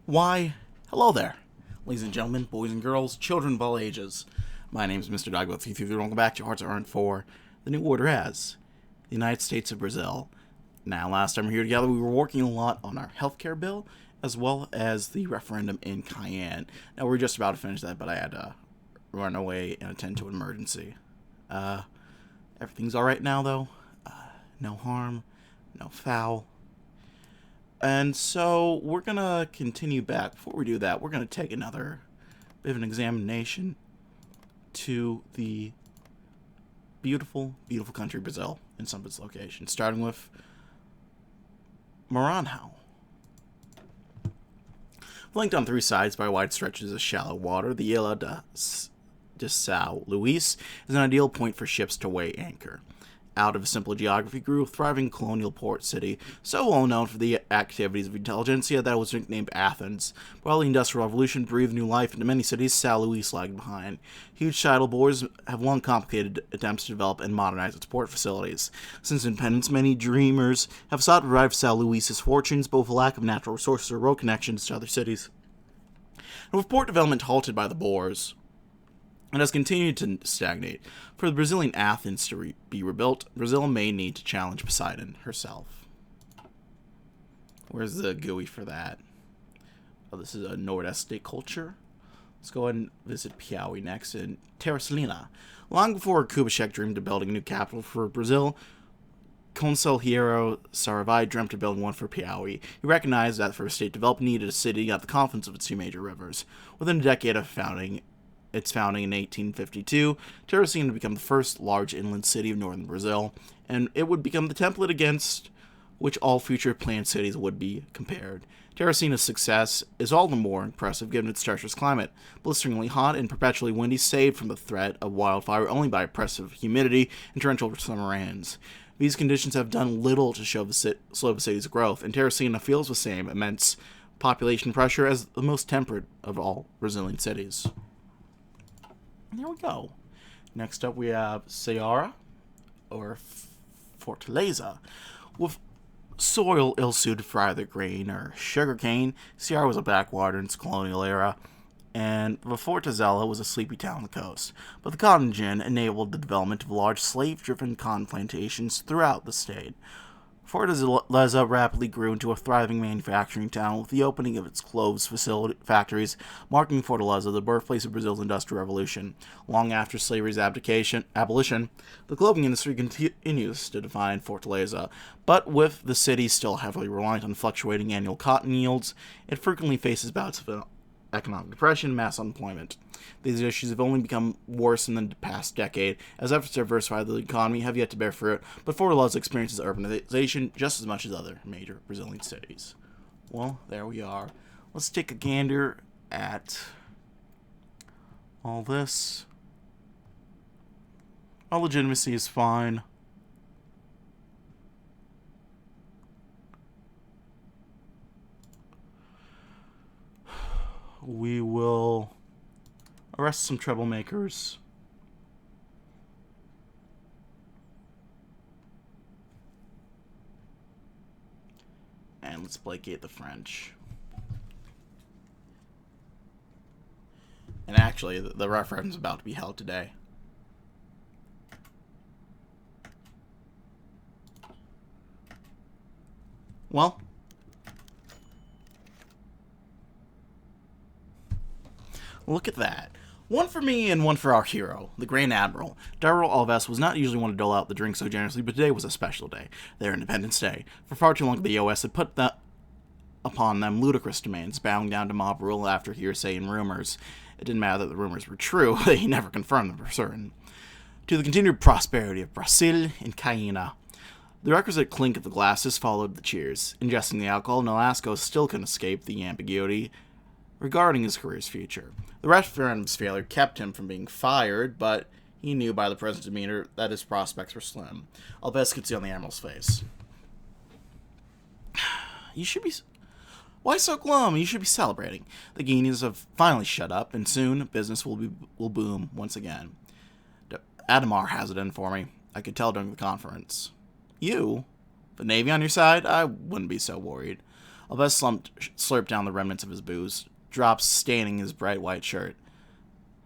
Why, hello there, ladies and gentlemen, boys and girls, children of all ages. My name is Mr. DB333. Welcome back to Hearts Aren't for the New Order as the United States of Brazil. Now, last time we were here together, we were working a lot on our healthcare bill, as well as the referendum in Cayenne. Now, we were just about to finish that, but I had to run away and attend to an emergency. Everything's alright now, though. No harm, no foul. And so, we're gonna continue back. Before we do that, we're gonna take another bit of an examination to the beautiful, beautiful country, Brazil, in some of its locations, starting with Maranhão. Flanked on three sides by wide stretches of shallow water, the Ilha de São Luís is an ideal point for ships to weigh anchor. Out of a simple geography grew a thriving colonial port city, so well known for the activities of intelligentsia that it was nicknamed Athens. While the Industrial Revolution breathed new life into many cities, São Luís lagged behind. Huge tidal bores have long complicated attempts to develop and modernize its port facilities. Since independence, many dreamers have sought to revive São Luís's fortunes, but with a lack of natural resources or road connections to other cities. And with port development halted by the Boers, it has continued to stagnate. For the Brazilian Athens to be rebuilt, Brazil may need to challenge Poseidon herself. Where's the GUI for that? Oh, this is a Nordeste culture. Let's go ahead and visit Piauí next in Teresina. Long before Kubitschek dreamed of building a new capital for Brazil, Conselheiro Saravai dreamt of building one for Piauí. He recognized that for a state developed needed a city at the confluence of its two major rivers. Within a decade of its founding in 1852, Teresina would become the first large inland city of northern Brazil, and it would become the template against which all future planned cities would be compared. Teresina's success is all the more impressive given its treacherous climate, blisteringly hot and perpetually windy, saved from the threat of wildfire only by oppressive humidity and torrential summer rains. These conditions have done little to slow the city's growth, and Teresina feels the same immense population pressure as the most temperate of all Brazilian cities. There we go. Next up we have Ceará, or Fortaleza. With soil ill-suited for either grain or sugarcane, Ceará was a backwater in its colonial era, and Fortaleza was a sleepy town on the coast. But the cotton gin enabled the development of large slave-driven cotton plantations throughout the state. Fortaleza rapidly grew into a thriving manufacturing town with the opening of its clothes factories, marking Fortaleza the birthplace of Brazil's Industrial Revolution. Long after slavery's abolition, the clothing industry continues to define Fortaleza, but with the city still heavily reliant on fluctuating annual cotton yields, it frequently faces bouts of economic depression and mass unemployment. These issues have only become worse in the past decade, as efforts to diversify the economy have yet to bear fruit, but Fortaleza experiences urbanization just as much as other major Brazilian cities. Well, there we are. Let's take a gander at all this. Our legitimacy is fine. We will arrest some troublemakers. And let's placate the French. And actually, the referendum is about to be held today. Well, look at that. One for me and one for our hero, the Grand Admiral. Darrell Alves was not usually one to dole out the drink so generously, but today was a special day, their Independence Day. For far too long, the OS had put upon them ludicrous demands, bowing down to mob rule after hearsay and rumors. It didn't matter that the rumors were true, they never confirmed them for certain. To the continued prosperity of Brazil and Cayenne. The requisite clink of the glasses followed the cheers. Ingesting the alcohol, Nolasco still couldn't escape the ambiguity regarding his career's future. The referendum's failure kept him from being fired, but he knew by the president's demeanor that his prospects were slim. Alves could see on the Admiral's face. You should be... Why so glum? You should be celebrating. The Guineas have finally shut up, and soon business will boom once again. Adhemar has it in for me. I could tell during the conference. You? The Navy on your side? I wouldn't be so worried. Alves slurped down the remnants of his booze, drops staining his bright white shirt.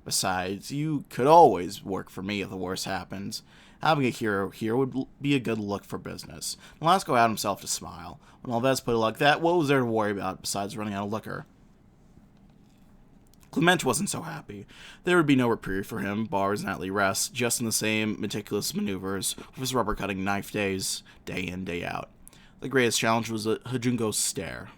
Besides, you could always work for me if the worst happens. Having a hero here would be a good look for business. Nolasco had himself to smile. When Alves put it like that, what was there to worry about besides running out of liquor? Clement wasn't so happy. There would be no reprieve for him, bars, nightly rest, just in the same meticulous maneuvers with his rubber-cutting knife days, day in, day out. The greatest challenge was Hajungo's stare,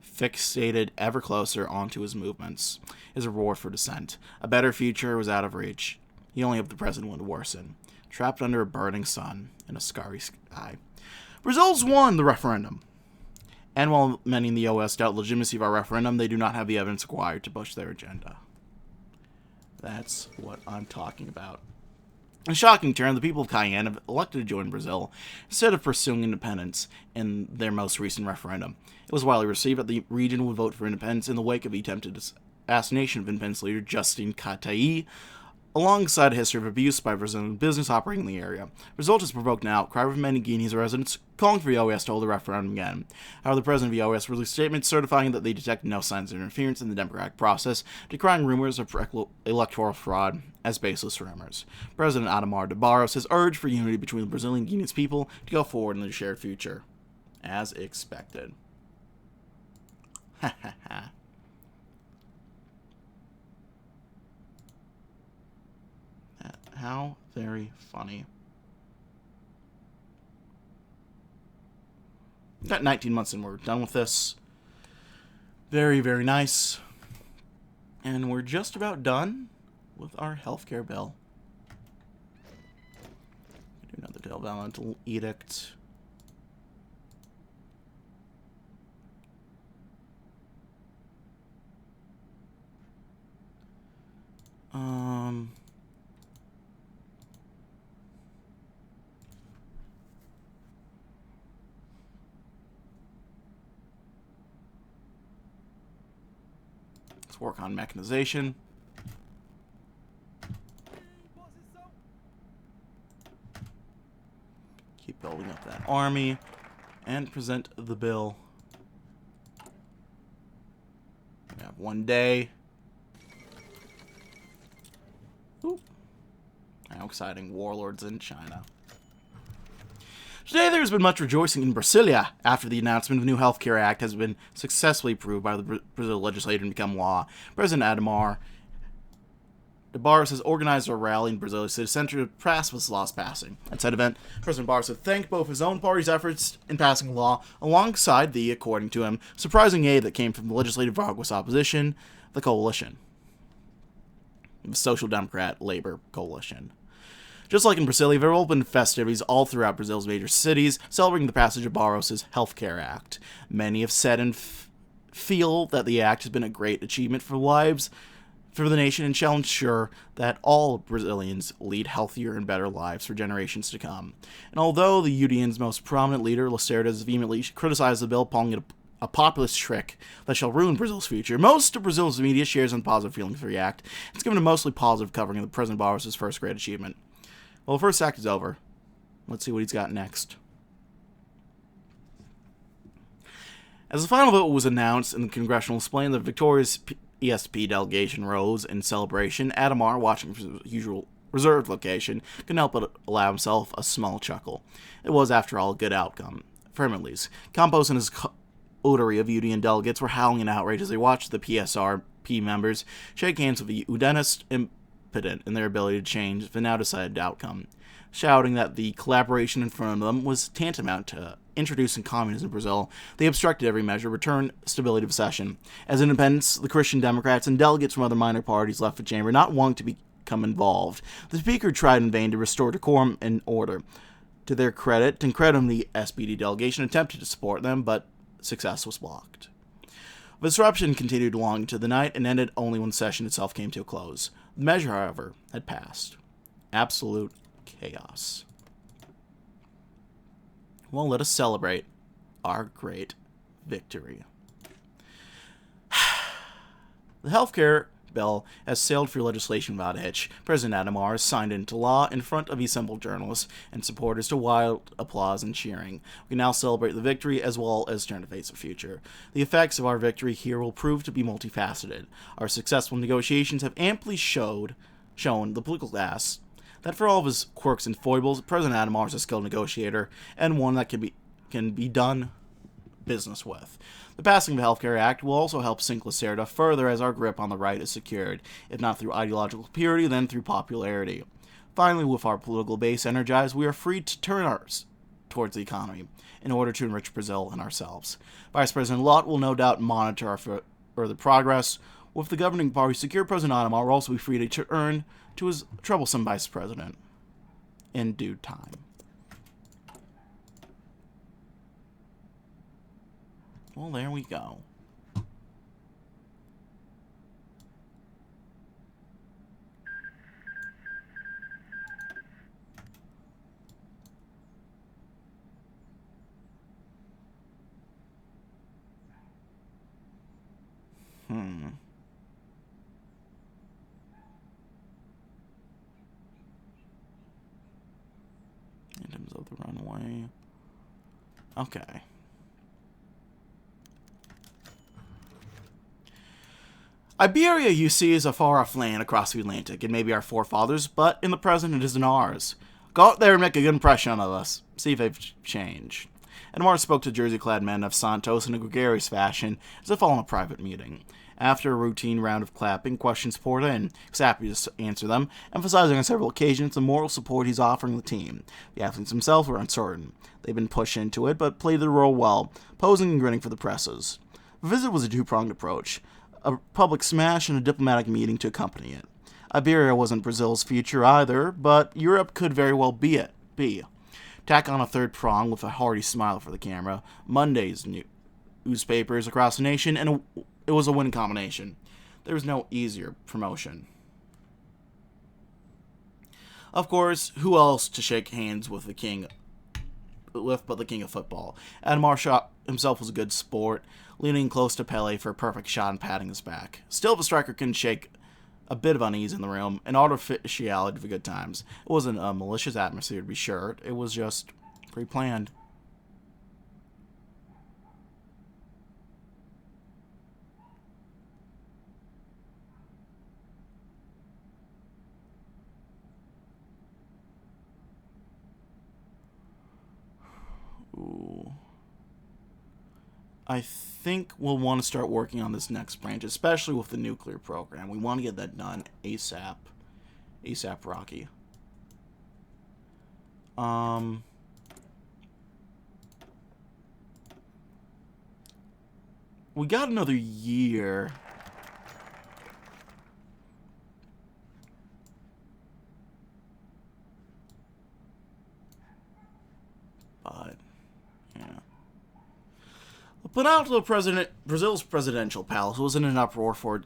fixated ever closer onto his movements. His reward for descent. A better future was out of reach. He only hoped the present would worsen. Trapped under a burning sun in a starry sky. Brazil's won the referendum. And while many in the OS doubt the legitimacy of our referendum, they do not have the evidence required to push their agenda. That's what I'm talking about. In a shocking turn, the people of Cayenne have elected to join Brazil instead of pursuing independence in their most recent referendum. It was widely received that the region would vote for independence in the wake of the attempted assassination of independence leader Justin Catai, alongside a history of abuse by Brazilian business operating in the area. The result has provoked an outcry from many Guinean residents calling for the OAS to hold the referendum again. However, the president of the OAS released a statement certifying that they detected no signs of interference in the democratic process, decrying rumors of electoral fraud as baseless rumors. President Adhemar de Barros has urged for unity between the Brazilian and Guinean people to go forward in their shared future. As expected. Ha ha ha. How very funny. We've got 19 months and we're done with this. Very, very nice. And we're just about done with our healthcare bill. Do another developmental edict. Let's work on mechanization. Keep building up that army and present the bill. We have 1 day. Ooh. How exciting. Warlords in China. Today there has been much rejoicing in Brasilia after the announcement of the new Healthcare Act has been successfully approved by the Brazil legislature and become law. President Adhemar de Barros has organized a rally in Brasilia City Center to pass with law's passing. At said event, President Barros had thanked both his own party's efforts in passing the law alongside the, according to him, surprising aid that came from the legislative Vargas opposition, the coalition. The Social Democrat Labor Coalition. Just like in Brasilia, there have been festivities all throughout Brazil's major cities celebrating the passage of Barros' Healthcare Act. Many have said and feel that the act has been a great achievement for lives for the nation and shall ensure that all Brazilians lead healthier and better lives for generations to come. And although the UDN's most prominent leader, Lacerda, has vehemently criticized the bill, calling it a populist trick that shall ruin Brazil's future, most of Brazil's media shares positive feelings for the act. It's given a mostly positive covering of President Barros' first great achievement. Well, the first act is over. Let's see what he's got next. As the final vote was announced in the congressional display, and the victorious ESP delegation rose in celebration, Adhemar, watching from his usual reserved location, couldn't help but allow himself a small chuckle. It was, after all, a good outcome, for him at least. Campos and his coterie of UDN delegates were howling in outrage as they watched the PSRP members shake hands with the Udinist impotent in their ability to change the now decided outcome, shouting that the collaboration in front of them was tantamount to introducing communism in Brazil. They obstructed every measure, returned stability to session. As independents, the Christian Democrats and delegates from other minor parties left the chamber, not wanting to become involved. The speaker tried in vain to restore decorum and order. To their credit, and credit the SPD delegation attempted to support them, but success was blocked. The disruption continued long into the night and ended only when the session itself came to a close. The measure, however, had passed. Absolute chaos. Well, let us celebrate our great victory. The healthcare bill has sailed through legislation without a hitch. President Adhemar signed into law in front of assembled journalists and supporters to wild applause and cheering. We can now celebrate the victory as well as turn to face the future. The effects of our victory here will prove to be multifaceted. Our successful negotiations have amply shown the political class that for all of his quirks and foibles, President Adhemar is a skilled negotiator and one that can be done business with. The passing of the Healthcare Act will also help sink Lacerda further as our grip on the right is secured, if not through ideological purity, then through popularity. Finally, with our political base energized, we are free to turn ours towards the economy in order to enrich Brazil and ourselves. Vice President Lott will no doubt monitor our further progress. With the governing party secure, President Adhemar will also be free to return to his troublesome vice president in due time. Well, there we go. In terms of the runway. Okay. Iberia, you see, is a far-off land across the Atlantic. It may be our forefathers, but in the present it isn't ours. Go out there and make a good impression of us. See if they've changed. Adhemar spoke to jersey-clad men of Santos in a gregarious fashion, as if all in a private meeting. After a routine round of clapping, questions poured in. He was happy to answer them, emphasizing on several occasions the moral support he's offering the team. The athletes themselves were uncertain. They'd been pushed into it, but played their role well, posing and grinning for the presses. The visit was a two-pronged approach. A public smash and a diplomatic meeting to accompany it. Iberia wasn't Brazil's future either, but Europe could very well be it. Tack on a third prong with a hearty smile for the camera. Monday's newspapers across the nation, and it was a win combination. There was no easier promotion. Of course, who else to shake hands with the king but the king of football? Adhemar shot himself was a good sport, leaning close to Pele for a perfect shot and patting his back. Still, the striker couldn't shake a bit of unease in the room, an artificiality for good times. It wasn't a malicious atmosphere, to be sure. It was just pre-planned. Ooh. I think we'll want to start working on this next branch, especially with the nuclear program. We want to get that done ASAP. ASAP Rocky. We got another year. But Brazil's presidential palace was in an uproar for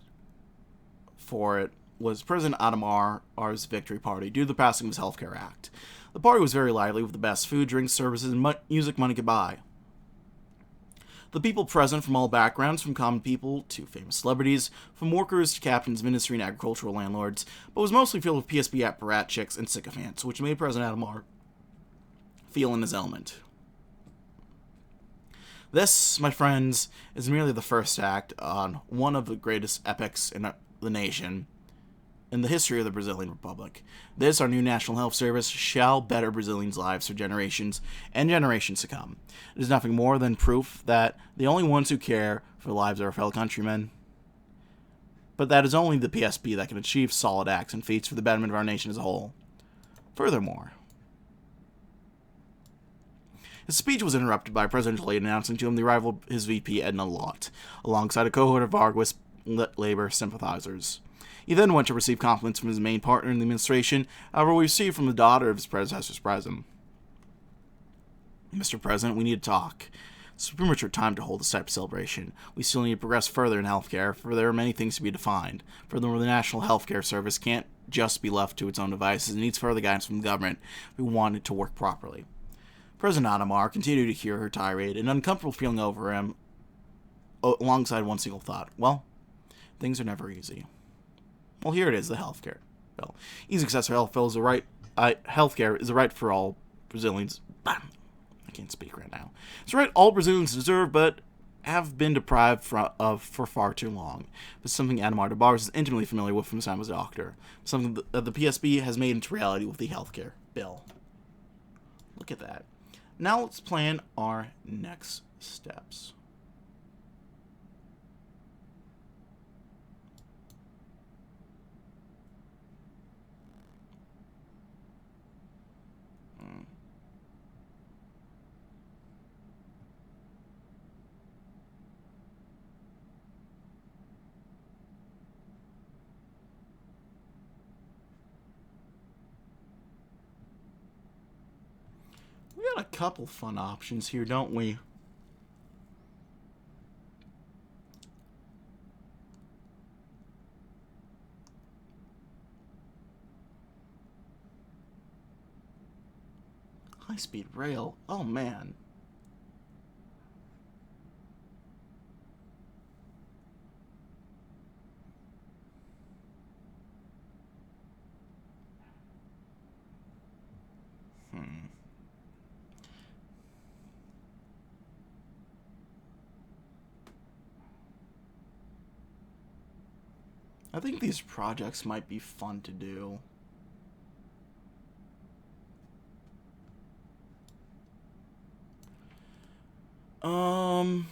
it was President Adhemar's victory party due to the passing of his Healthcare Act. The party was very lively with the best food, drinks, services, and music money could buy. The people present from all backgrounds, from common people to famous celebrities, from workers to captains, ministry, and agricultural landlords, but was mostly filled with PSP apparatchiks and sycophants, which made President Adhemar feel in his element. This, my friends, is merely the first act on one of the greatest epics in the nation, in the history of the Brazilian Republic. This, our new National Health Service, shall better Brazilians' lives for generations and generations to come. It is nothing more than proof that the only ones who care for the lives of our fellow countrymen, but that is only the PSP that can achieve solid acts and feats for the betterment of our nation as a whole. Furthermore, his speech was interrupted by a presidential aide announcing to him the arrival of his VP, Edna Lott, alongside a cohort of Vargas labor sympathizers. He then went to receive compliments from his main partner in the administration, however, we received from the daughter of his predecessor surprised him. Mr. President, we need to talk. It's a premature time to hold this type of celebration. We still need to progress further in healthcare, for there are many things to be defined. Furthermore, the National Healthcare Service can't just be left to its own devices. It needs further guidance from the government if we want it to work properly. President Adhemar continued to hear her tirade, an uncomfortable feeling over him, alongside one single thought. Well, things are never easy. Well, here it is, the healthcare bill. Easy access to healthcare is a right. Healthcare is a right for all Brazilians. I can't speak right now. It's a right all Brazilians deserve, but have been deprived for far too long. But something Adhemar de Barros is intimately familiar with from his time as a doctor. Something that the PSB has made into reality with the healthcare bill. Look at that. Now let's plan our next steps. We got a couple fun options here, don't we? High-speed rail. Oh, man. I think these projects might be fun to do. Um...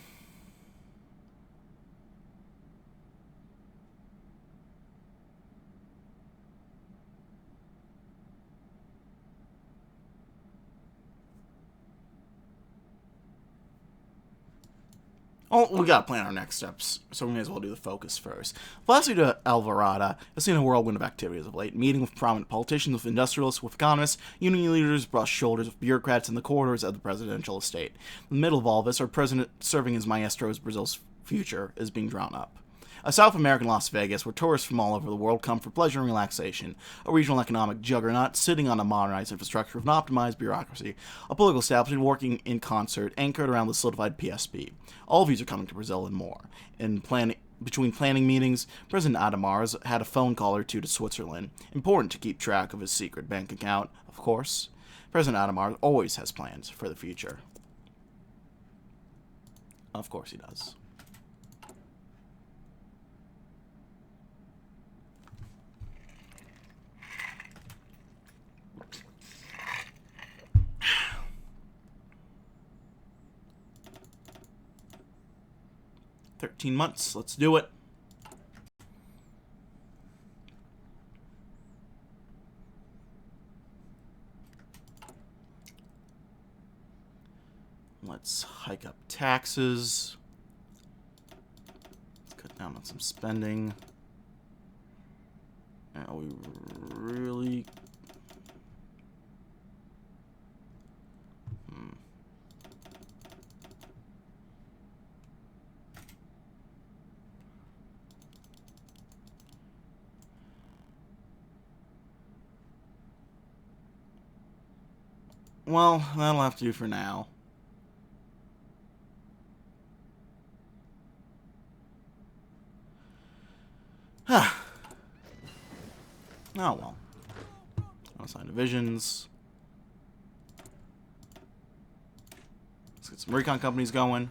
Oh, we gotta plan our next steps, so we may as well do the focus first. Lastly to Alvarada has seen a whirlwind of activities of late, meeting with prominent politicians, with industrialists, with economists, union leaders, brushed shoulders with bureaucrats in the corridors of the presidential estate. In the middle of all this, our president, serving as maestro as Brazil's future, is being drawn up. A South American Las Vegas, where tourists from all over the world come for pleasure and relaxation. A regional economic juggernaut sitting on a modernized infrastructure of an optimized bureaucracy. A political establishment working in concert, anchored around the solidified PSB. All of these are coming to Brazil and more. Between planning meetings, President Adhemar had a phone call or two to Switzerland. Important to keep track of his secret bank account, of course. President Adhemar always has plans for the future. Of course he does. $13 months. Let's do it. Let's hike up taxes. Let's cut down on some spending. Are we really... Well, that'll have to do for now. Oh well. Unsigned divisions. Let's get some recon companies going.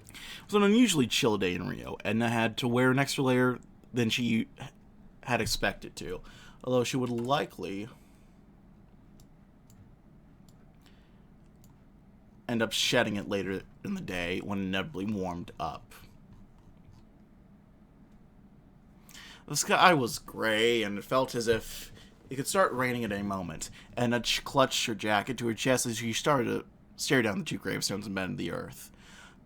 It was an unusually chill day in Rio. Edna had to wear an extra layer than she had expected to, although she would likely end up shedding it later in the day when inevitably warmed up. The sky was gray, and it felt as if it could start raining at any moment. Edna clutched her jacket to her chest as she started to stare down the two gravestones embedded in the earth.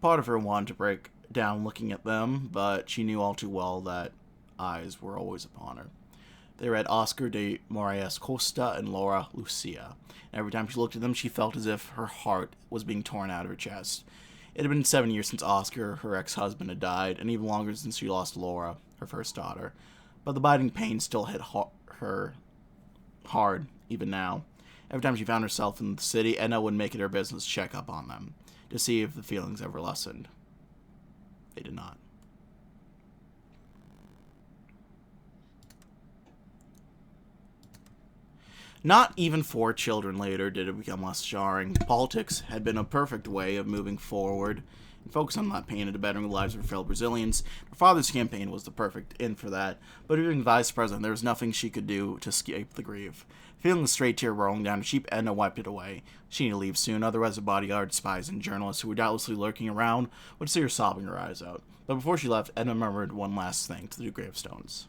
Part of her wanted to break down looking at them, but she knew all too well that eyes were always upon her. They read Oscar de Moraes Costa and Laura Lucia. And every time she looked at them, she felt as if her heart was being torn out of her chest. It had been 7 years since Oscar, her ex-husband, had died, and even longer since she lost Laura, her first daughter. But the biting pain still hit her hard, even now. Every time she found herself in the city, Edna would make it her business to check up on them, to see if the feelings ever lessened. They did not. Not even 4 children later did it become less jarring. Politics had been a perfect way of moving forward and focus on that pain and bettering the lives of her fellow Brazilians. Her father's campaign was the perfect end for that, but being vice president, there was nothing she could do to escape the grief. Feeling the straight tear rolling down her cheek, Edna wiped it away. She needed to leave soon, otherwise the bodyguards, spies, and journalists who were doubtlessly lurking around would see her sobbing her eyes out. But before she left, Edna murmured one last thing to the gravestones.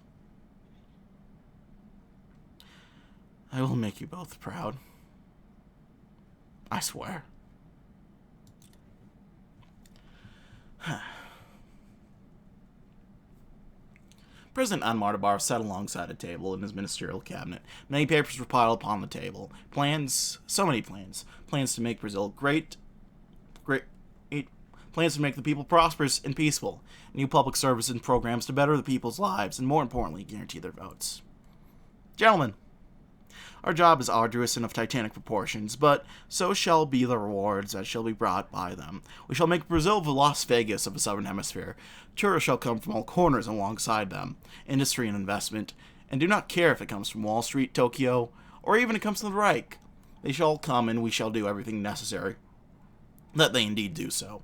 I will make you both proud. I swear. President Adhemar sat alongside a table in his ministerial cabinet. Many papers were piled upon the table. Plans, so many plans. Plans to make Brazil great, plans to make the people prosperous and peaceful. New public services and programs to better the people's lives, and more importantly, guarantee their votes. Gentlemen, our job is arduous and of titanic proportions, but so shall be the rewards that shall be brought by them. We shall make Brazil the Las Vegas of the Southern Hemisphere. Tourists shall come from all corners alongside them, industry and investment, and do not care if it comes from Wall Street, Tokyo, or even it comes from the Reich. They shall come, and we shall do everything necessary that they indeed do so.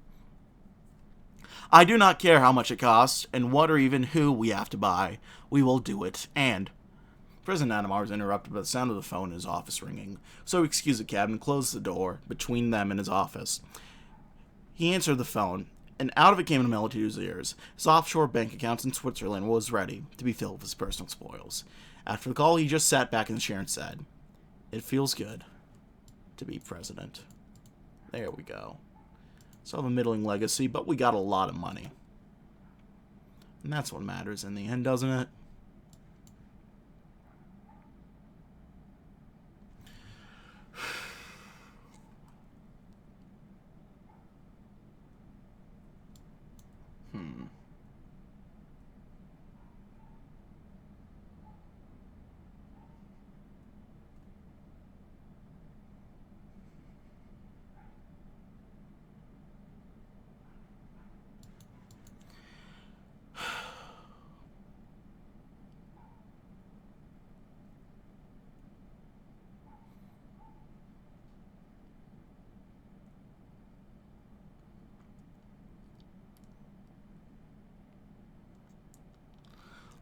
I do not care how much it costs, and what or even who we have to buy. We will do it, and... President Adhemar was interrupted by the sound of the phone in his office ringing, so he excused the cab and closed the door between them and his office. He answered the phone, and out of it came a melody to his ears. His offshore bank accounts in Switzerland was ready to be filled with his personal spoils. After the call, he just sat back in the chair and said, "It feels good to be president." There we go. So have a middling legacy, but we got a lot of money. And that's what matters in the end, doesn't it?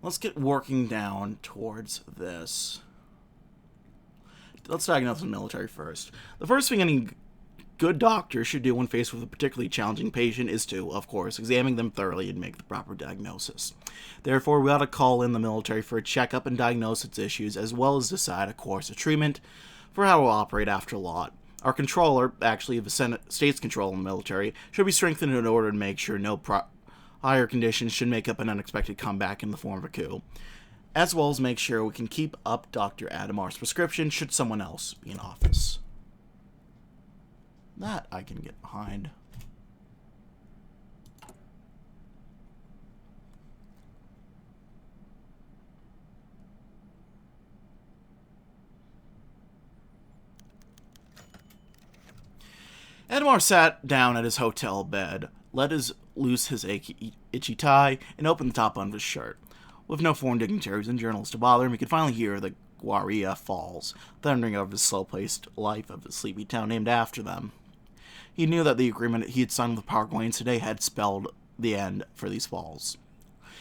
Let's get working down towards this. Let's diagnose the military first. The first thing any good doctor should do when faced with a particularly challenging patient is to, of course, examine them thoroughly and make the proper diagnosis. Therefore, we ought to call in the military for a checkup and diagnose its issues, as well as decide a course of treatment for how we'll operate after lot. Our controller, actually the state's control in the military, should be strengthened in order to make sure no higher conditions should make up an unexpected comeback in the form of a coup, as well as make sure we can keep up Dr. Adhemar's prescription should someone else be in office. That I can get behind. Adhemar sat down at his hotel bed, let loose his itchy tie, and opened the top button of his shirt. With no foreign dignitaries and journalists to bother him, he could finally hear the Guaria Falls, thundering over the slow-paced life of the sleepy town named after them. He knew that the agreement he had signed with the Paraguayans today had spelled the end for these falls.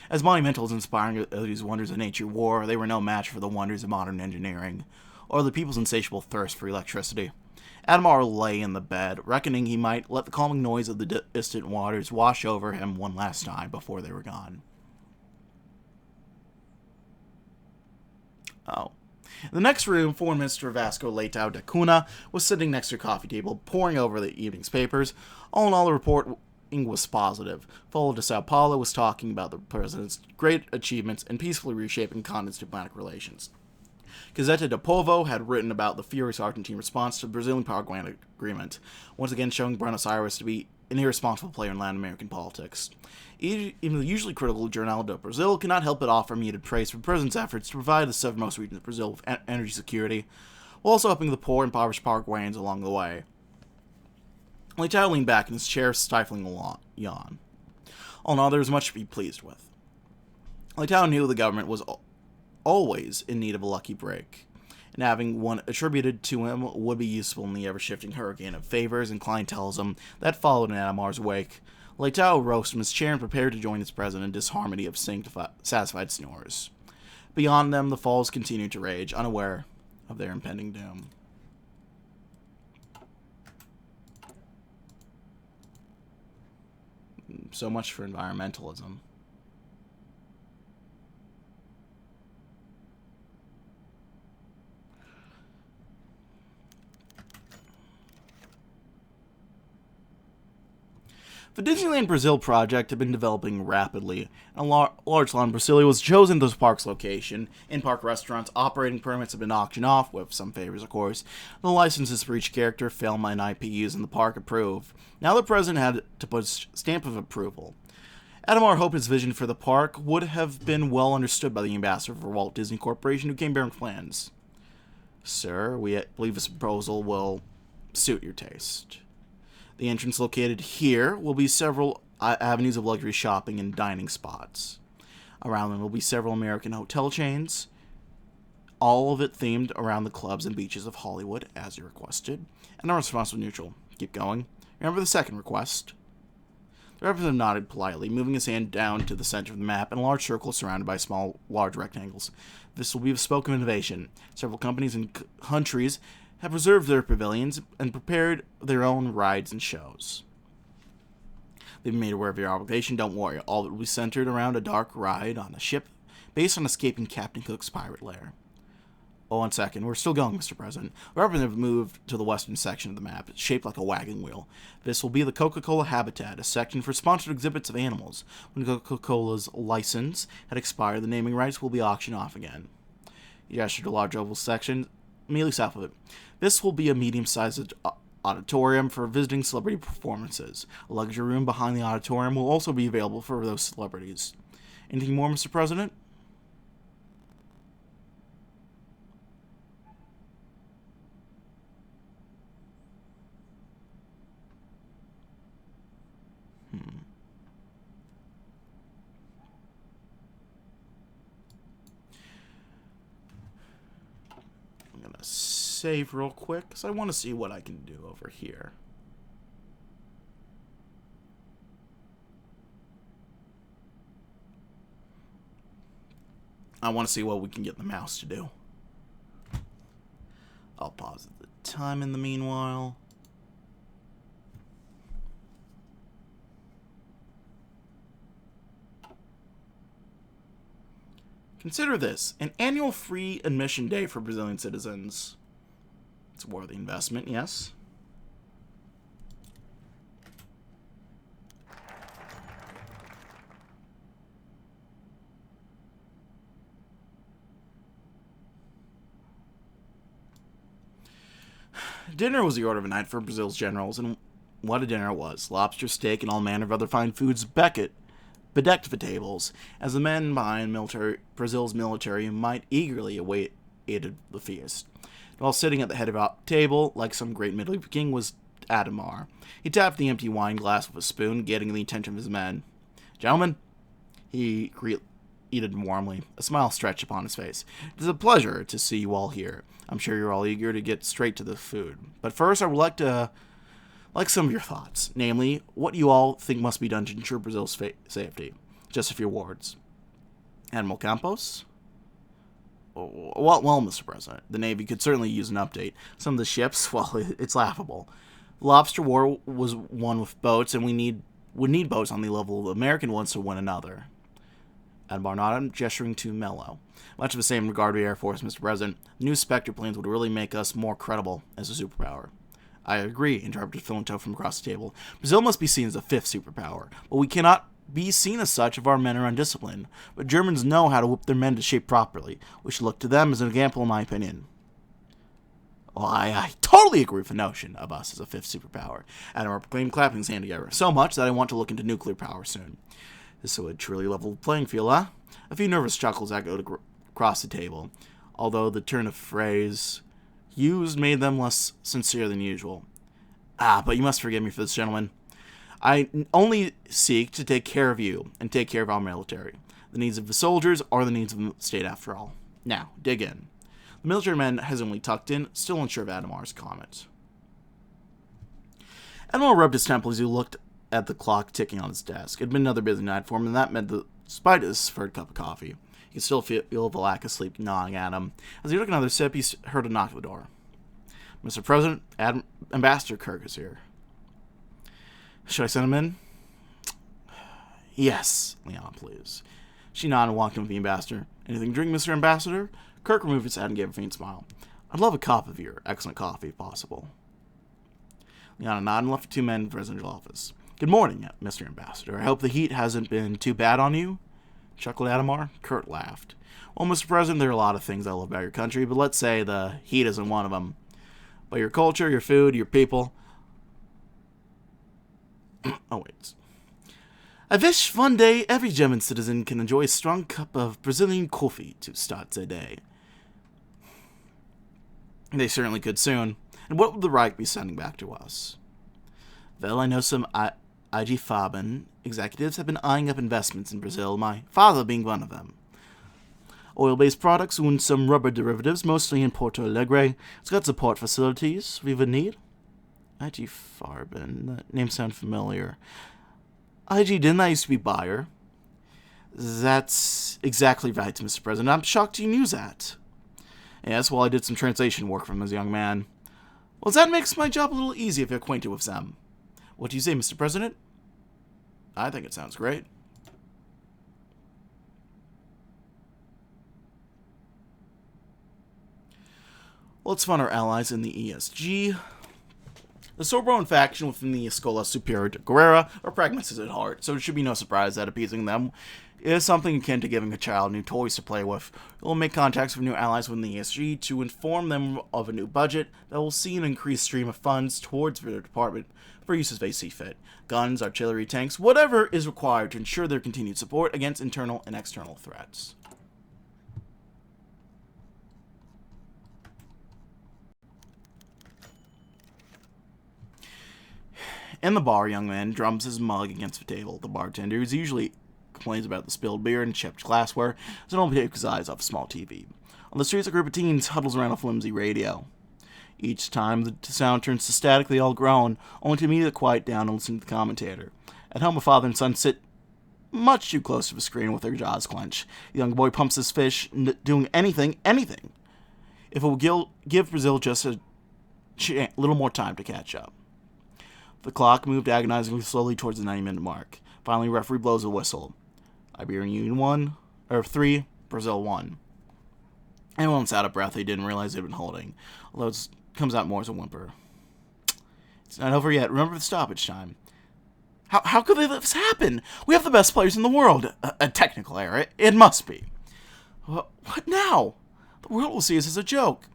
As monumental as inspiring as these wonders of nature were, they were no match for the wonders of modern engineering, or the people's insatiable thirst for electricity. Adhemar lay in the bed, reckoning he might let the calming noise of the distant waters wash over him one last time before they were gone. Oh. In the next room, Foreign Minister Vasco Leitão da Cunha was sitting next to a coffee table, poring over the evening's papers. All in all, the reporting was positive. Follow de Sao Paulo was talking about the president's great achievements in peacefully reshaping continent's diplomatic relations. Gazeta do Povo had written about the furious Argentine response to the Brazilian-Paraguayan agreement, once again showing Buenos Aires to be an irresponsible player in Latin American politics. Even the usually critical Jornal do Brasil cannot help but offer muted praise for the president's efforts to provide the southernmost region of Brazil with energy security, while also helping the poor and impoverished Paraguayans along the way. Leitão leaned back in his chair, stifling a yawn. All in all, there was much to be pleased with. Leitão knew the government was always in need of a lucky break, and having one attributed to him would be useful in the ever-shifting hurricane of favors and clientelism that followed in Adhemar's wake. Leitao rose from his chair and prepared to join his president in disharmony of satisfied snores. Beyond them, the falls continued to rage, unaware of their impending doom. So much for environmentalism. The Disneyland Brazil project had been developing rapidly, and a large lawn in Brasilia was chosen as the park's location. In-park restaurants, operating permits had been auctioned off, with some favors, of course. The licenses for each character, film, and IP used in the park approved. Now the president had to put a stamp of approval. Adhemar hoped his vision for the park would have been well understood by the ambassador for Walt Disney Corporation, who came bearing plans. Sir, we believe this proposal will suit your taste. The entrance located here will be several avenues of luxury shopping and dining spots. Around them will be several American hotel chains, all of it themed around the clubs and beaches of Hollywood, as you requested. And our response was neutral. Keep going. Remember the second request? The representative nodded politely, moving his hand down to the center of the map in a large circle surrounded by large rectangles. This will be a spoke of innovation. Several companies and countries have reserved their pavilions and prepared their own rides and shows. They've been made aware of your obligation. Don't worry, all that will be centered around a dark ride on a ship based on escaping Captain Cook's pirate lair. Oh, 1 second. We're still going, Mr. President. The representative moved to the western section of the map, shaped like a wagon wheel. This will be the Coca-Cola Habitat, a section for sponsored exhibits of animals. When Coca-Cola's license had expired, the naming rights will be auctioned off again. He gestured to a large oval section immediately south of it. This will be a medium-sized auditorium for visiting celebrity performances. A luxury room behind the auditorium will also be available for those celebrities. Anything more, Mr. President? I'm going to save real quick because I want to see what I can do over here. I want to see what we can get the mouse to do. I'll pause the time in the meanwhile. Consider this, an annual free admission day for Brazilian citizens. It's a worthy investment, yes. Dinner was the order of the night for Brazil's generals, and what a dinner it was. Lobster, steak, and all manner of other fine foods bedecked the tables, as the men behind Brazil's military might eagerly awaited the feast. While sitting at the head of a table, like some great medieval king, was Adhemar. He tapped the empty wine glass with a spoon, getting the attention of his men. Gentlemen, he greeted warmly, a smile stretched upon his face. It is a pleasure to see you all here. I'm sure you're all eager to get straight to the food. But first, I would like some of your thoughts, namely, what you all think must be done to ensure Brazil's safety. Just a few words. Admiral Campos? Well, Mr. President, the Navy could certainly use an update. Some of the ships, well, it's laughable. The Lobster War was won with boats, and would need boats on the level of the American ones to win another. Adhemar nodded, gesturing to Mello. Much of the same regard to the Air Force, Mr. President. The new Spectre planes would really make us more credible as a superpower. I agree, interrupted Philanto from across the table. Brazil must be seen as a fifth superpower, but we cannot be seen as such if our men are undisciplined. But Germans know how to whip their men to shape properly. We should look to them as an example, in my opinion. Well, I totally agree with the notion of us as a fifth superpower. Adhemar proclaimed, clapping his hand together, so much that I want to look into nuclear power soon. This would truly level the playing field, huh? A few nervous chuckles echoed across the table, although the turn of phrase used made them less sincere than usual. But you must forgive me for this, gentlemen. I only seek to take care of you and take care of our military. The needs of the soldiers are the needs of the state, after all. Now, dig in. The military man hesitantly tucked in, still unsure of Adhemar's comment. Adhemar rubbed his temple as he looked at the clock ticking on his desk. It had been another busy night for him, and that meant that despite his third cup of coffee, he could still feel the lack of sleep gnawing at him. As he took another sip, he heard a knock at the door. "Mr. President, Ambassador Kirk is here." "Should I send him in?" "Yes, Leon, please." She nodded and walked in with the ambassador. "Anything to drink, Mr. Ambassador?" Kirk removed his head and gave a faint smile. "I'd love a cup of your excellent coffee, if possible." Leon nodded and left the two men in the presidential office. "Good morning, Mr. Ambassador. I hope the heat hasn't been too bad on you," chuckled Adhemar. Kurt laughed. "Well, Mr. President, there are a lot of things I love about your country, but let's say the heat isn't one of them. But your culture, your food, your people..." Oh, wait. "I wish one day every German citizen can enjoy a strong cup of Brazilian coffee to start their day." They certainly could soon. And what would the Reich be sending back to us? "Well, I know some IG Farben executives have been eyeing up investments in Brazil, my father being one of them. Oil-based products and some rubber derivatives, mostly in Porto Alegre. It's got support facilities we would need." IG Farben, that name sounds familiar. IG, didn't I used to be Bayer? "That's exactly right, Mr. President. I'm shocked you knew that." "Yes, well, I did some translation work for him as a young man." "Well, that makes my job a little easier if you're acquainted with them. What do you say, Mr. President?" "I think it sounds great." Let's find our allies in the ESG. The Sorbonne faction within the Escola Superior de Guerra are pragmatists at heart, so it should be no surprise that appeasing them is something akin to giving a child new toys to play with. It will make contacts with new allies within the ESG to inform them of a new budget that will see an increased stream of funds towards their department for use as they see fit. Guns, artillery, tanks, whatever is required to ensure their continued support against internal and external threats. In the bar, a young man drums his mug against the table. The bartender, who usually complains about the spilled beer and chipped glassware, doesn't only take his eyes off a small TV. On the streets, a group of teens huddles around a flimsy radio. Each time the sound turns to static, they all groan, only to immediately quiet down and listen to the commentator. At home, a father and son sit much too close to the screen with their jaws clenched. The young boy pumps his fish, doing anything, if it will give Brazil just a little more time to catch up. The clock moved agonizingly slowly towards the 90-minute mark. Finally, referee blows a whistle. Iberian Union 3, Brazil 1. Everyone's out of breath. They didn't realize they'd been holding, although it comes out more as a whimper. "It's not over yet. Remember the stoppage time." How could they let this happen? We have the best players in the world. A technical error. It must be. What now? The world will see us as a joke.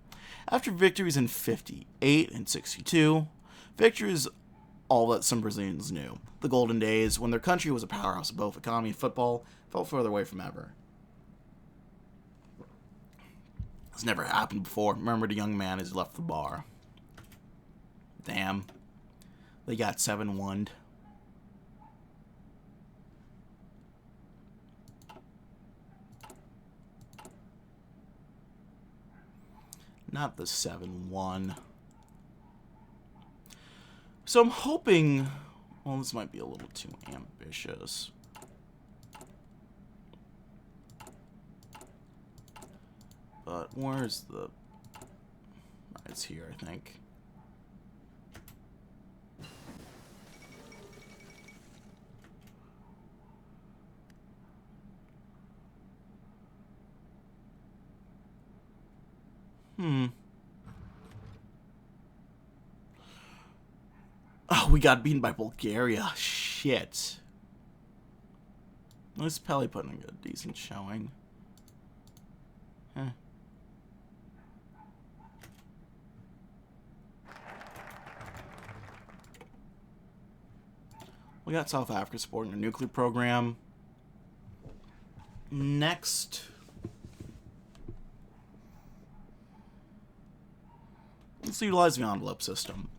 After victories in 58 and 62, victories all that some Brazilians knew. The golden days, when their country was a powerhouse of both economy and football, felt further away from ever. It's never happened before, murmured a young man as he left the bar. Damn. They got 7-1. Not the 7-1. So I'm hoping... Well, this might be a little too ambitious. But where's the... It's here, I think. Oh, we got beaten by Bulgaria. Shit. At least Pele putting a decent showing. We got South Africa supporting a nuclear program. Next. Let's utilize the envelope system.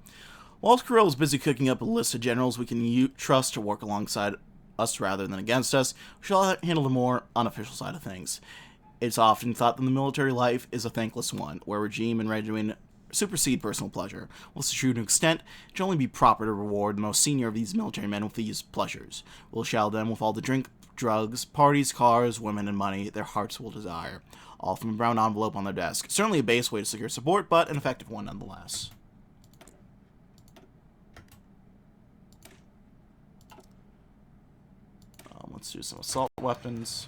Whilst Kirill is busy cooking up a list of generals we can trust to work alongside us rather than against us, we shall handle the more unofficial side of things. It's often thought that the military life is a thankless one, where regime and regimen supersede personal pleasure. While it's true to an extent, it should only be proper to reward the most senior of these military men with these pleasures. We'll shower them with all the drink, drugs, parties, cars, women, and money their hearts will desire, all from a brown envelope on their desk. Certainly a base way to secure support, but an effective one nonetheless. Let's do some assault weapons.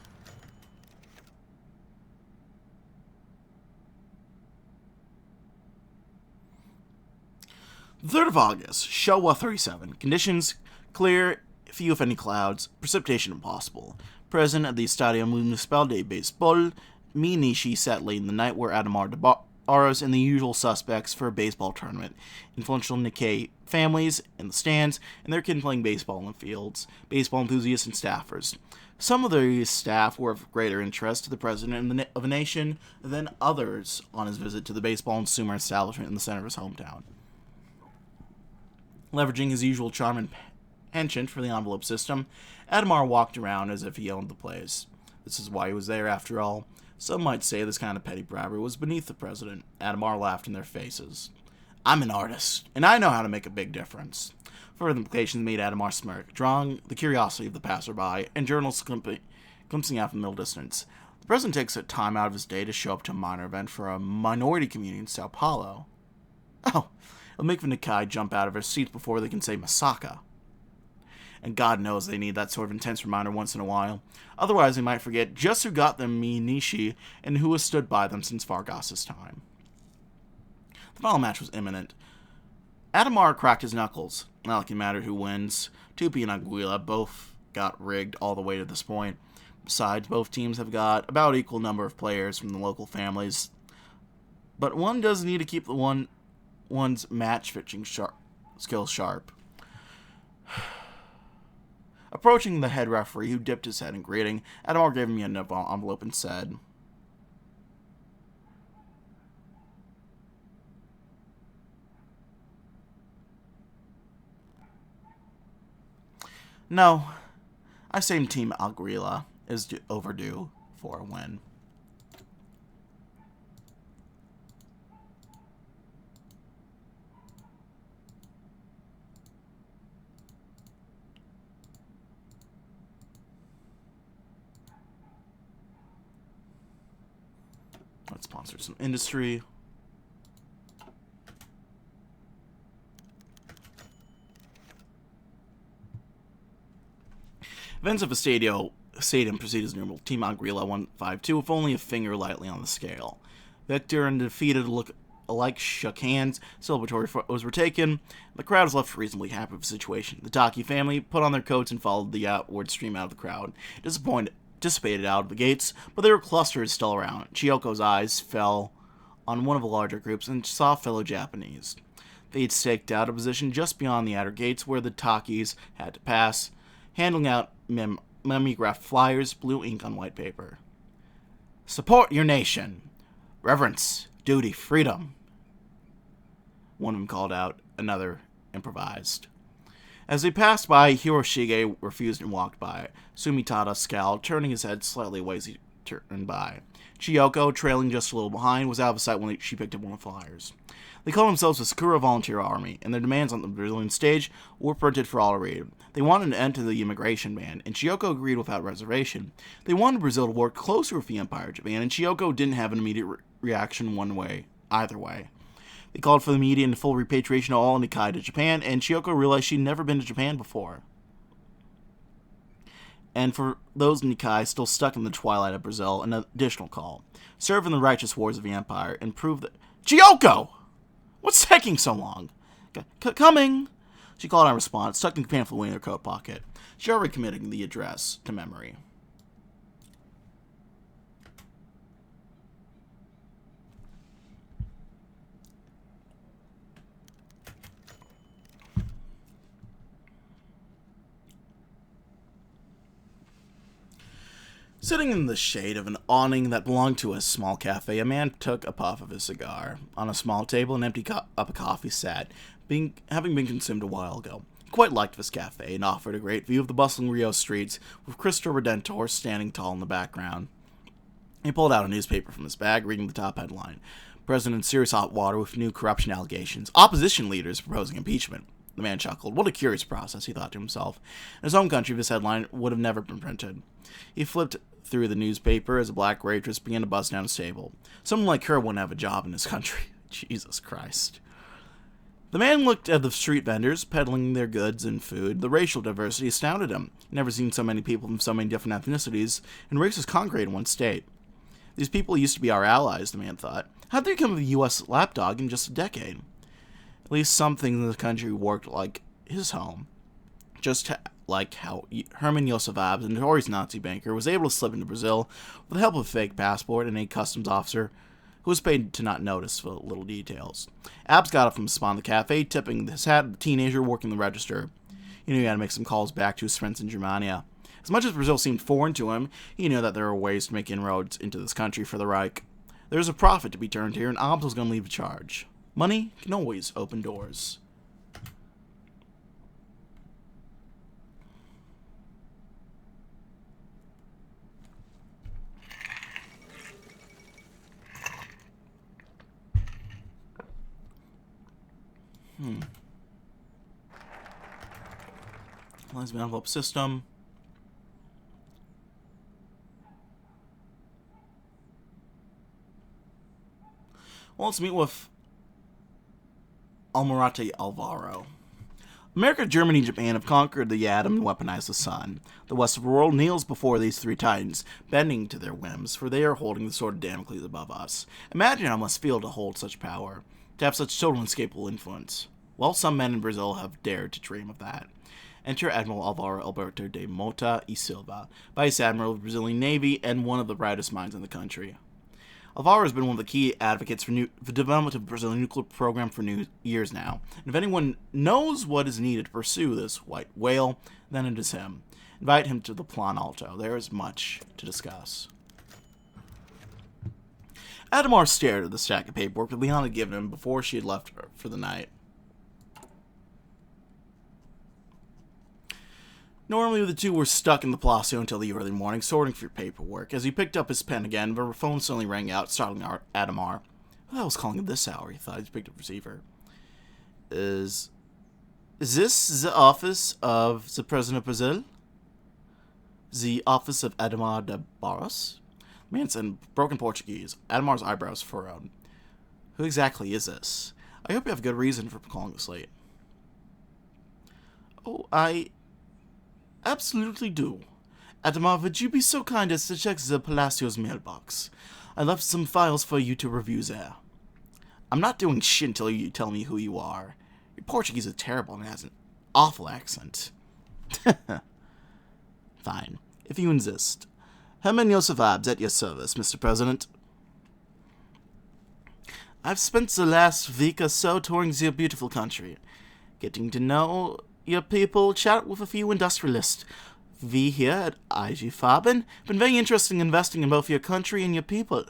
The 3rd of August, Showa 37. Conditions clear, few if any clouds, precipitation impossible. Present at the Estadio Municipal de Baseball, Nishi sat late in the night where Adhemar debarras and the usual suspects for a baseball tournament. Influential Nikkei families in the stands, and their kin playing baseball in the fields, baseball enthusiasts and staffers. Some of the staff were of greater interest to the president of a nation than others on his visit to the baseball and sumer establishment in the center of his hometown. Leveraging his usual charm and penchant for the envelope system, Adhemar walked around as if he owned the place. This is why he was there, after all. Some might say this kind of petty bribery was beneath the president. Adhemar laughed in their faces. I'm an artist, and I know how to make a big difference. Further implications made Adhemar smirk, drawing the curiosity of the passerby and journalists glimpsing out from the middle distance. The president takes a time out of his day to show up to a minor event for a minority community in Sao Paulo. Oh, it'll make the Nikkei jump out of their seats before they can say Masaka. And God knows they need that sort of intense reminder once in a while. Otherwise, they might forget just who got them Nishi and who has stood by them since Vargas's time. The final match was imminent. Adhemar cracked his knuckles. Not like it mattered who wins. Tupi and Aguila both got rigged all the way to this point. Besides, both teams have got about equal number of players from the local families. But one does need to keep the one's match-fixing skills sharp. Approaching the head referee, who dipped his head in greeting, Adhemar gave him an envelope and said, "No, I say Team Aguila is overdue for a win." Let's sponsor some industry. Events of a stadium proceed as normal. Team Aguila 152 with only a finger lightly on the scale. Victor and defeated look alike shook hands. Celebratory photos were taken. The crowd was left reasonably happy with the situation. The Taki family put on their coats and followed the outward stream out of the crowd. Dissipated out of the gates, but there were clusters still around. Chiyoko's eyes fell on one of the larger groups and saw fellow Japanese. They had staked out a position just beyond the outer gates where the Takis had to pass, handing out mimeographed flyers, blue ink on white paper. "Support your nation. Reverence, duty, freedom," one of them called out. Another improvised. As they passed by, Hiroshige refused and walked by. Sumitada scowled, turning his head slightly away as he turned by. Chiyoko, trailing just a little behind, was out of sight when she picked up one of the flyers. They called themselves the Sakura Volunteer Army, and their demands on the Brazilian stage were printed for all to read. They wanted an end to the immigration ban, and Chiyoko agreed without reservation. They wanted Brazil to work closer with the Empire of Japan, and Chiyoko didn't have an immediate reaction either way. They called for the immediate and full repatriation of all Nikkei to Japan, and Chiyoko realized she'd never been to Japan before. And for those Nikkei still stuck in the twilight of Brazil, an additional call. Serve in the righteous wars of the Empire, and prove that— "Chiyoko! What's taking so long?" "Coming!" She called in response, tucking the pamphlet away in her coat pocket. She already committing the address to memory. Sitting in the shade of an awning that belonged to a small cafe, a man took a puff of his cigar. On a small table, an empty cup of coffee sat, having been consumed a while ago. He quite liked this cafe, and offered a great view of the bustling Rio streets, with Cristo Redentor standing tall in the background. He pulled out a newspaper from his bag, reading the top headline. President in serious hot water with new corruption allegations. Opposition leaders proposing impeachment. The man chuckled. What a curious process, he thought to himself. In his home country, this headline would have never been printed. He flipped through the newspaper as a black waitress began to buzz down his table. Someone like her wouldn't have a job in this country. Jesus Christ. The man looked at the street vendors peddling their goods and food. The racial diversity astounded him. He'd never seen so many people from so many different ethnicities and races congregate in one state. These people used to be our allies, the man thought. How'd they become a U.S. lapdog in just a decade? At least some things in the country worked like his home. Just like how Herman Josef Abs, a notorious Nazi banker, was able to slip into Brazil with the help of a fake passport and a customs officer who was paid to not notice the little details. Abs got up from his spot in the cafe, tipping his hat at the teenager working the register. He knew he had to make some calls back to his friends in Germania. As much as Brazil seemed foreign to him, he knew that there were ways to make inroads into this country for the Reich. There was a profit to be turned here, and Abs was going to leave a charge. Money can always open doors. Plasma envelope system. Well, let's meet with Almirante Alvaro. America, Germany, and Japan have conquered the atom and weaponized the sun. The Western world kneels before these three titans, bending to their whims, for they are holding the sword of Damocles above us. Imagine how it must feel to hold such power, to have such total unescapable influence. Well, some men in Brazil have dared to dream of that. Enter Admiral Alvaro Alberto de Mota e Silva, Vice Admiral of the Brazilian Navy and one of the brightest minds in the country. Alvaro has been one of the key advocates for the development of the Brazilian nuclear program for years now. And if anyone knows what is needed to pursue this white whale, then it is him. Invite him to the Plan Alto. There is much to discuss. Adhemar stared at the stack of paperwork that Leon had given him before she had left for the night. Normally, the two were stuck in the Palacio until the early morning, sorting through paperwork. As he picked up his pen again, the phone suddenly rang out, startling Adhemar. Who the hell was calling at this hour? He thought. He picked up the receiver. Is this the office of the President of Brazil? The office of Adhemar de Barros? The man said in broken Portuguese. Adhemar's eyebrows furrowed. Who exactly is this? I hope you have a good reason for calling this late. Oh, I absolutely do. Adhemar, would you be so kind as to check the Palacio's mailbox? I left some files for you to review there. I'm not doing shit until you tell me who you are. Your Portuguese is terrible and has an awful accent. Fine, if you insist. Herman Josef Abs at your service, Mr. President. I've spent the last week or so touring your beautiful country, getting to know your people, chat with a few industrialists. We here at IG Farben have been very interested in investing in both your country and your people.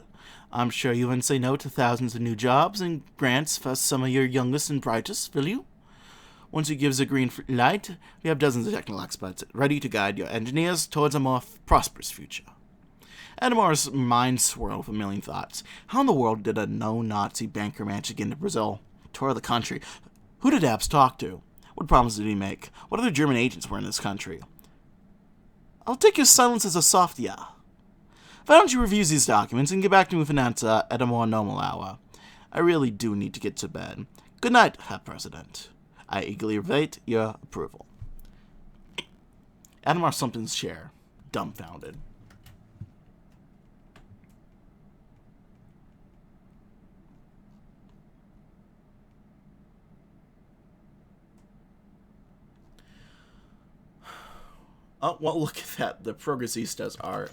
I'm sure you wouldn't say no to thousands of new jobs and grants for some of your youngest and brightest, will you? Once you give the green light, we have dozens of technical experts ready to guide your engineers towards a more prosperous future. Adhemar's mind swirled with a million thoughts. How in the world did a no-Nazi banker manage to get into Brazil? Tour the country. Who did Abs talk to? What promises did he make? What other German agents were in this country? I'll take your silence as a soft yeah. Why don't you review these documents and get back to me with an answer at a more normal hour? I really do need to get to bed. Good night, Herr President. I eagerly await your approval. Adhemar slumped in his chair, dumbfounded. Oh, well, look at that. The Progressistas are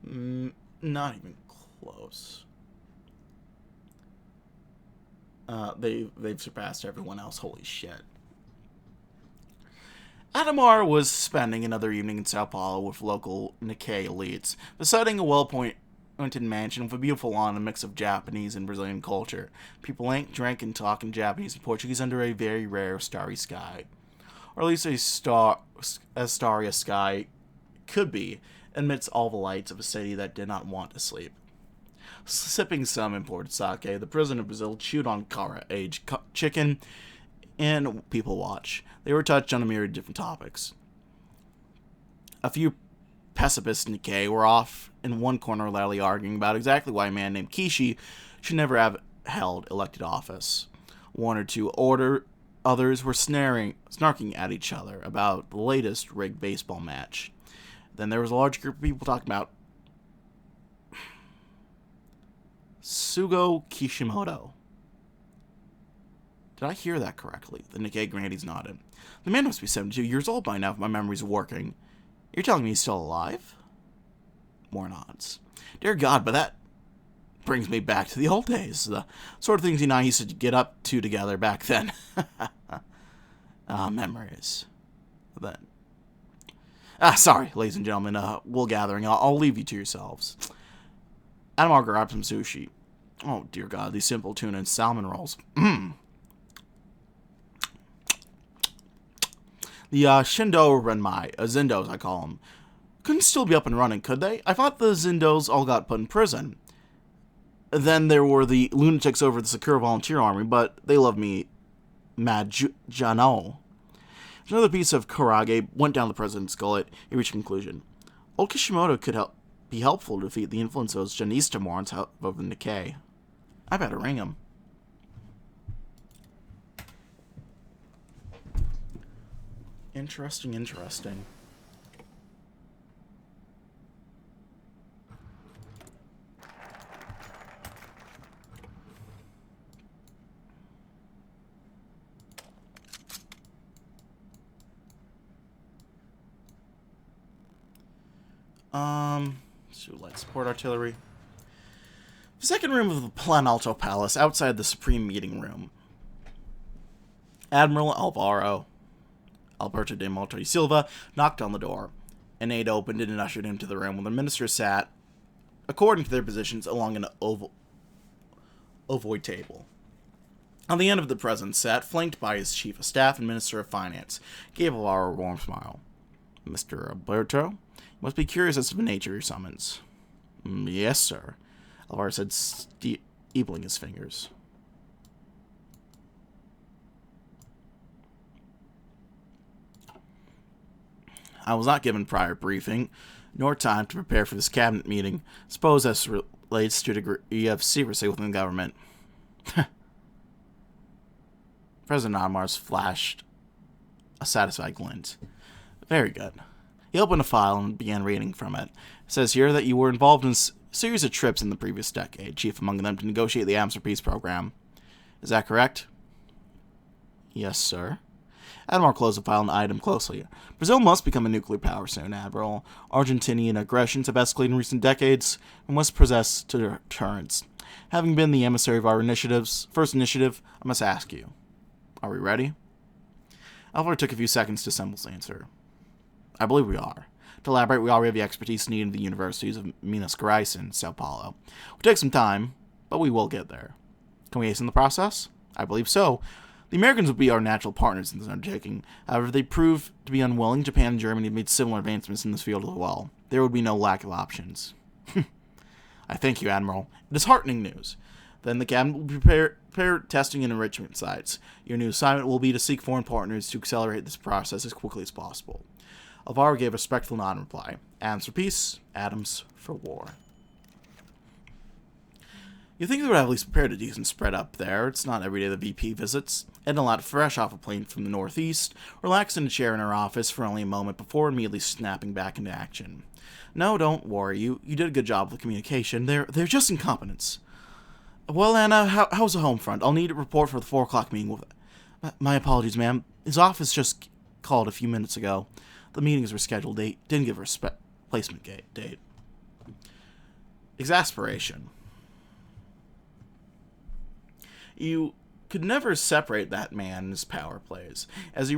not even close. They've surpassed everyone else. Holy shit. Adhemar was spending another evening in Sao Paulo with local Nikkei elites, deciding a well-appointed mansion with a beautiful lawn and a mix of Japanese and Brazilian culture. People ate, drank, and talked in Japanese and Portuguese under a very rare starry sky. Or at least as starry a sky could be, amidst all the lights of a city that did not want to sleep. Sipping some imported sake, the president of Brazil chewed on Kara-aged chicken, and people watch. They were touched on a myriad of different topics. A few pessimists in Nikkei were off in one corner loudly arguing about exactly why a man named Kishi should never have held elected office. One or two others were snarking at each other about the latest rigged baseball match. Then there was a large group of people talking about Sugo Kishimoto. Did I hear that correctly? The Nikkei grandees nodded. The man must be 72 years old by now if my memory's working. You're telling me he's still alive? More nods. Dear God, but that brings me back to the old days. The sort of things he and I used to get up to together back then. Memories. Then. Sorry, ladies and gentlemen. We'll gathering. I'll leave you to yourselves. Adhemar grabbed some sushi. Oh, dear God, these simple tuna and salmon rolls. The Shindo Renmai, Zindos I call them, couldn't still be up and running, could they? I thought the Zindos all got put in prison. Then there were the lunatics over the Sakura Volunteer Army, but they love me mad Jano. Another piece of karage went down the president's gullet. He reached a conclusion. Old Kishimoto could be helpful to defeat the influence of those Janista morons over the Nikkei. I better ring him. Interesting. So light support artillery. The second room of the Planalto Palace, outside the Supreme Meeting Room. Admiral Alberto de Monte Silva knocked on the door. An aide opened it and ushered him to the room where the ministers sat, according to their positions, along an ovoid table. On the end of the president sat, flanked by his chief of staff and minister of finance, gave Alvaro a warm smile. Mr. Alberto, you must be curious as to the nature of your summons. Yes, sir, Alvaro said, steepling his fingers. I was not given prior briefing, nor time to prepare for this cabinet meeting. Suppose this relates to a degree of secrecy within the government. President Adhemar's flashed a satisfied glint. Very good. He opened a file and began reading from it. It says here that you were involved in a series of trips in the previous decade, chief among them to negotiate the Amster Peace Program. Is that correct? Yes, sir. Adhemar closed the file and eyed him closely. Brazil must become a nuclear power soon, Admiral. Argentinian aggressions have escalated in recent decades and must possess deterrence. Having been the emissary of our first initiative, I must ask you, are we ready? Alvaro took a few seconds to assemble his answer. I believe we are. To elaborate, we already have the expertise needed in the universities of Minas Gerais and Sao Paulo. It will take some time, but we will get there. Can we hasten the process? I believe so. The Americans would be our natural partners in this undertaking. However, if they prove to be unwilling, Japan and Germany have made similar advancements in this field as well. There would be no lack of options. I thank you, Admiral. It is heartening news. Then the cabinet will prepare testing and enrichment sites. Your new assignment will be to seek foreign partners to accelerate this process as quickly as possible. Alvaro gave a respectful nod in reply. Adams for peace, Adams for war. You think they would have at least prepared a decent spread up there. It's not every day the VP visits. Edna Lott, fresh off a plane from the northeast, relaxed in a chair in her office for only a moment before immediately snapping back into action. No, don't worry. You did a good job with the communication. They're just incompetence. Well, Anna, how's the home front? I'll need a report for the 4 o'clock meeting. My apologies, ma'am. His office just called a few minutes ago. The meetings were scheduled. They didn't give a placement date. Exasperation. You could never separate that man and his power plays. As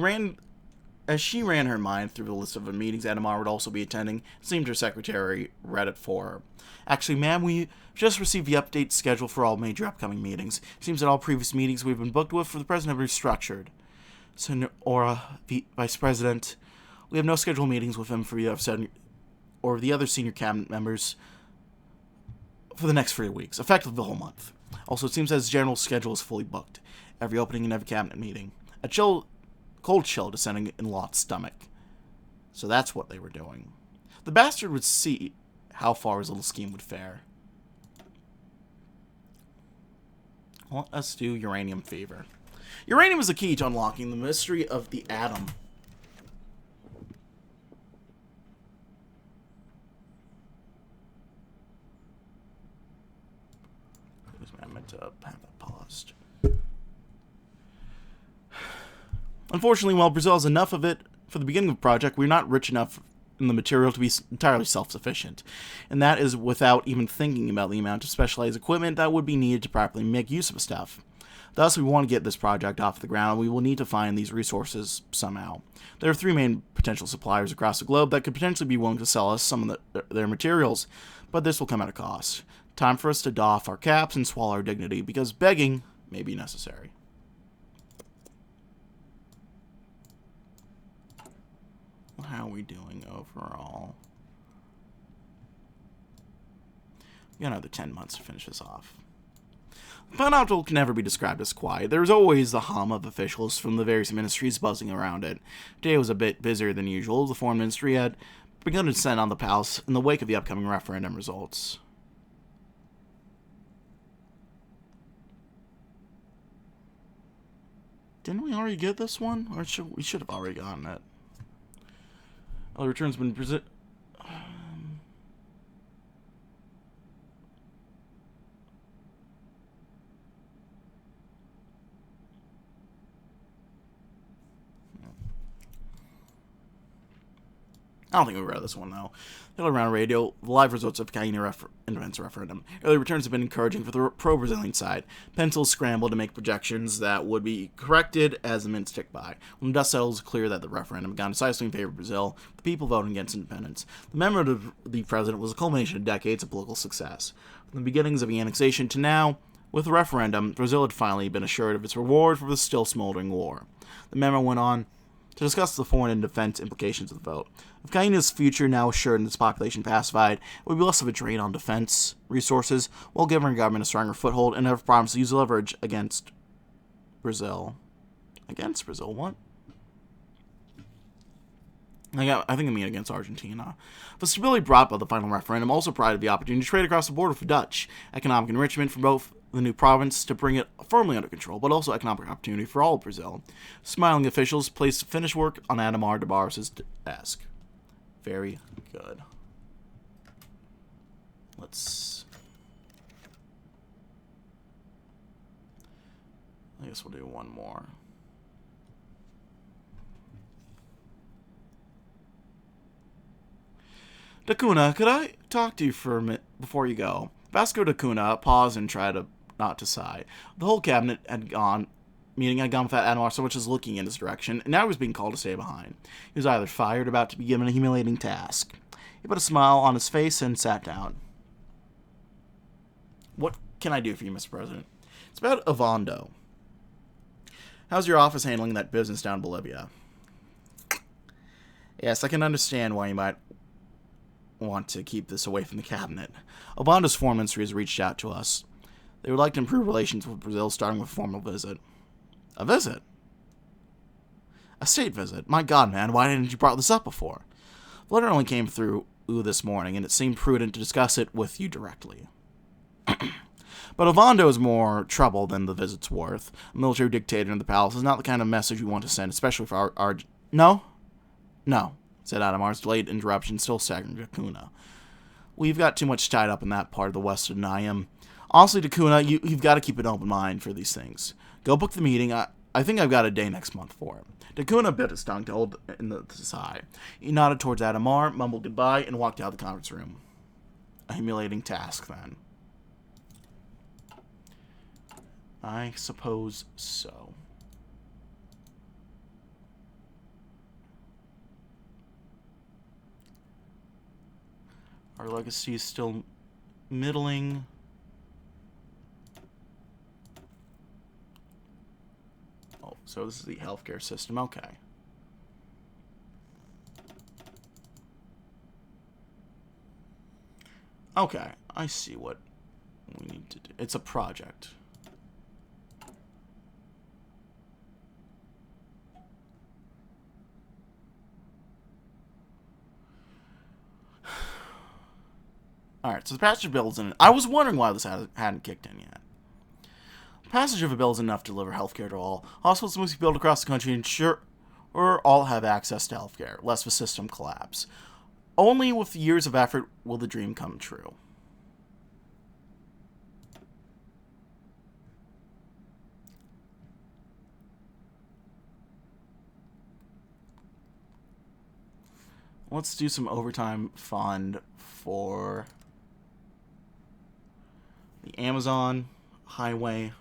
she ran her mind through the list of the meetings Adhemar would also be attending, it seemed her secretary read it for her. Actually, ma'am, we just received the update schedule for all major upcoming meetings. It seems that all previous meetings we've been booked with for the president have restructured. Senora Vice President, we have no scheduled meetings with him for you. I've said or the other senior cabinet members for the next 3 weeks, effectively the whole month. Also, it seems that his general schedule is fully booked. Every opening in every cabinet meeting. A cold chill descending in Lot's stomach. So that's what they were doing. The bastard would see how far his little scheme would fare. Well, let's do uranium fever. Uranium is the key to unlocking the mystery of the atom. I meant to have that paused. Unfortunately, while Brazil has enough of it for the beginning of the project, we're not rich enough in the material to be entirely self-sufficient. And that is without even thinking about the amount of specialized equipment that would be needed to properly make use of the stuff. Thus, we want to get this project off the ground, we will need to find these resources somehow. There are 3 main potential suppliers across the globe that could potentially be willing to sell us some of their materials, but this will come at a cost. Time for us to doff our caps and swallow our dignity, because begging may be necessary. How are we doing overall? We got another 10 months to finish this off. Panoptil can never be described as quiet. There's always the hum of officials from the various ministries buzzing around it. Today was a bit busier than usual. The foreign ministry had begun to descend on the palace in the wake of the upcoming referendum results. Didn't we already get this one? Or we should have already gotten it. The return's been present. I don't think we read this one, though. Hello, Round Radio. The live results of Caína independence referendum. Early returns have been encouraging for the pro-Brazilian side. Pencils scramble to make projections that would be corrected as the minutes tick by. When the dust settles, it's clear that the referendum had gone decisively in favor of Brazil, the people voting against independence. The memory of the president was a culmination of decades of political success. From the beginnings of the annexation to now, with the referendum, Brazil had finally been assured of its reward for the still smoldering war. The memo went on to discuss the foreign and defense implications of the vote. With Caína's future now assured and its population pacified, it would be less of a drain on defense resources, while giving our government a stronger foothold and have promised to use leverage against Brazil. Against Brazil? What? I think I mean against Argentina. The stability brought by the final referendum also provided the opportunity to trade across the border with Dutch. Economic enrichment for both the new province to bring it firmly under control, but also economic opportunity for all of Brazil. Smiling officials placed finished work on Adhemar de Barros' desk. Very good. I guess we'll do one more. Da Cunha, could I talk to you for a minute before you go? Vasco da Cunha paused and tried not to sigh. The whole cabinet had gone without Adhemar so much as looking in his direction, and now he was being called to stay behind. He was either fired or about to be given a humiliating task. He put a smile on his face and sat down. What can I do for you, Mr. President? It's about Ovando. How's your office handling that business down in Bolivia? Yes, I can understand why you might want to keep this away from the cabinet. Ovando's foreign ministry has reached out to us. They would like to improve relations with Brazil, starting with a formal visit. A visit? A state visit? My God, man, why didn't you brought this up before? The letter only came through this morning, and it seemed prudent to discuss it with you directly. But Ovando is more trouble than the visit's worth. A military dictator in the palace is not the kind of message we want to send, especially for our... No, said Adhemar's delayed interruption, still staggering da Cunha. We've got too much tied up in that part of the West to deny him. Honestly, da Cunha, you've got to keep an open mind for these things. Go book the meeting. I think I've got a day next month for it. Da Cunha bit his tongue to hold in the sigh. He nodded towards Adhemar, mumbled goodbye, and walked out of the conference room. A humiliating task, then. I suppose so. Our legacy is still middling. Oh, so this is the healthcare system. Okay. Okay, I see what we need to do. It's a project. Alright, so the passage of bill is in it. I was wondering why this hadn't kicked in yet. The passage of a bill is enough to deliver healthcare to all. Hospitals must be built across the country and ensure all have access to healthcare, lest the system collapse. Only with years of effort will the dream come true. Let's do some overtime fund for the Amazon highway.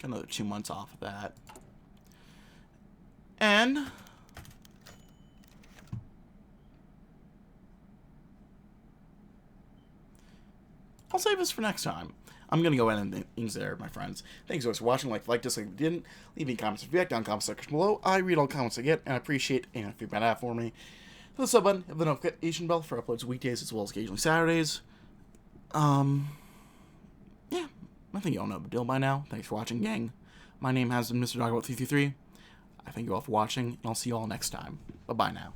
Another 2 months off of that. And I'll save this for next time. I'm going to go ahead and things there, my friends. Thanks so much for watching. Like, dislike if you didn't. Leave me comments if you like down in the comment section below. I read all comments I get, and I appreciate any feedback that for me. Hit the sub button, hit the notification bell for uploads weekdays as well as occasionally Saturdays. Yeah, I think you all know the deal by now. Thanks for watching, gang. My name has been Mr. Dogboat333. I thank you all for watching, and I'll see you all next time. Bye-bye now.